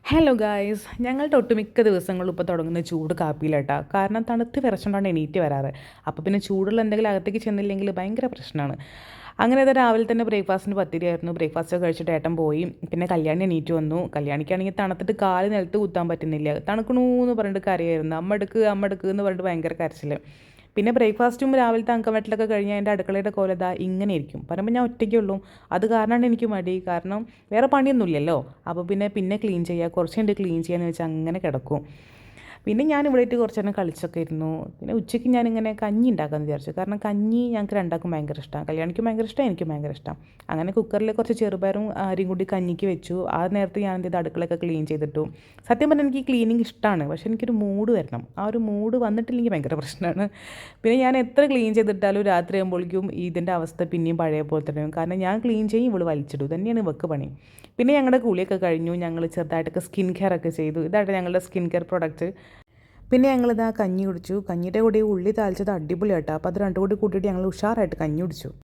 Hello guys, ഞങ്ങളുടെ ഒട്ടുമിക്ക ദിവസങ്ങളും ഇപ്പോൾ തുടങ്ങുന്ന ചൂട് കാപ്പിയിലാട്ടാ. കാരണം തണുത്ത് വിറച്ചുകൊണ്ടാണ് എണീറ്റ് വരാറ്. അപ്പോൾ പിന്നെ ചൂടുള്ള എന്തെങ്കിലും അകത്തേക്ക് ചെന്നില്ലെങ്കിൽ ഭയങ്കര പ്രശ്നമാണ്. അങ്ങനെ അത് രാവിലെ തന്നെ ബ്രേക്ക്ഫാസ്റ്റിന് പത്തിരിയായിരുന്നു. ബ്രേക്ക്ഫാസ്റ്റ് കഴിച്ചിട്ട് ഏട്ടൻ പോയി. പിന്നെ കല്യാണി എണീറ്റ് വന്നു. കല്യാണിക്കാണെങ്കിൽ തണുത്തിട്ട് കാല് നിലത്ത് കുത്താൻ പറ്റുന്നില്ല. തണുക്കണൂ എന്ന് പറഞ്ഞിട്ട് കരയായിരുന്നു. അമ്മ എടുക്ക് എന്ന് പറഞ്ഞിട്ട് ഭയങ്കര കരച്ചിൽ. പിന്നെ ബ്രേക്ക്ഫാസ്റ്റും രാവിലത്തെ അങ്കമെട്ടലൊക്കെ കഴിഞ്ഞാൽ എൻ്റെ അടുക്കളയുടെ കോലത ഇങ്ങനെ ഇരിക്കും. പറയുമ്പോൾ ഞാൻ ഒറ്റയ്ക്കേ ഉള്ളൂ. അത് കാരണമാണ് എനിക്ക് മടി. കാരണം വേറെ പണിയൊന്നുമില്ലല്ലോ. അപ്പോൾ പിന്നെ ക്ലീൻ ചെയ്യുക, കുറച്ച് കഴിഞ്ഞിട്ട് ക്ലീൻ ചെയ്യാന്ന് വെച്ചാൽ അങ്ങനെ കിടക്കും. പിന്നെ ഞാൻ ഇവിടെ ആയിട്ട് കുറച്ച് നേരം കളിച്ചൊക്കെ ഇരുന്നു. പിന്നെ ഉച്ചയ്ക്ക് ഞാനിങ്ങനെ കഞ്ഞി ഉണ്ടാക്കാമെന്ന് വിചാരിച്ചു. കാരണം കഞ്ഞി ഞങ്ങൾക്ക് രണ്ടാൾക്കും ഭയങ്കര ഇഷ്ടമാണ്. കല്യാണിക്കും ഭയങ്കര ഇഷ്ടം, എനിക്കും ഭയങ്കര ഇഷ്ടം. അങ്ങനെ കുക്കറിൽ കുറച്ച് ചെറുപയറും അരിയും കൂടി കഞ്ഞിക്ക് വെച്ചു. ആ നേരത്തെ ഞാൻ എന്ത് ചെയ്തു, അടുക്കളയൊക്കെ ക്ലീൻ ചെയ്തിട്ടു. സത്യം പറഞ്ഞാൽ എനിക്ക് ഈ ക്ലീനിങ് ഇഷ്ടമാണ്. പക്ഷേ എനിക്കൊരു മൂഡ് വരണം. ആ ഒരു മൂഡ് വന്നിട്ടില്ലെങ്കിൽ ഭയങ്കര പ്രശ്നമാണ്. പിന്നെ ഞാൻ എത്ര ക്ലീൻ ചെയ്തിട്ടാലും രാത്രി ആകുമ്പോഴേക്കും ഇതിൻ്റെ അവസ്ഥ പിന്നെയും പഴയ പോലെ തന്നെയും. കാരണം ഞാൻ ക്ലീൻ ചെയ്യും, ഇവള് വലിച്ചിടും. തന്നെയാണ് ഇവക്ക് പണി. പിന്നെ ഞങ്ങളുടെ കുളിയൊക്കെ കഴിഞ്ഞു. ഞങ്ങൾ ചെറുതായിട്ടൊക്കെ സ്കിൻ കെയർ ഒക്കെ ചെയ്തു. ഇതായിട്ട് ഞങ്ങളുടെ സ്കിൻ കെയർ പ്രൊഡക്റ്റ്. പിന്നെ ഞങ്ങളിതാ കഞ്ഞി കുടിച്ചു. കഞ്ഞിയുടെ കൂടെ ഉള്ളി താളിച്ചത് അടിപൊളിയാട്ടോ. അപ്പോൾ അത് രണ്ടും കൂടി കൂട്ടിയിട്ട് ഞങ്ങൾ ഉഷാറായിട്ട് കഞ്ഞി കുടിച്ചു.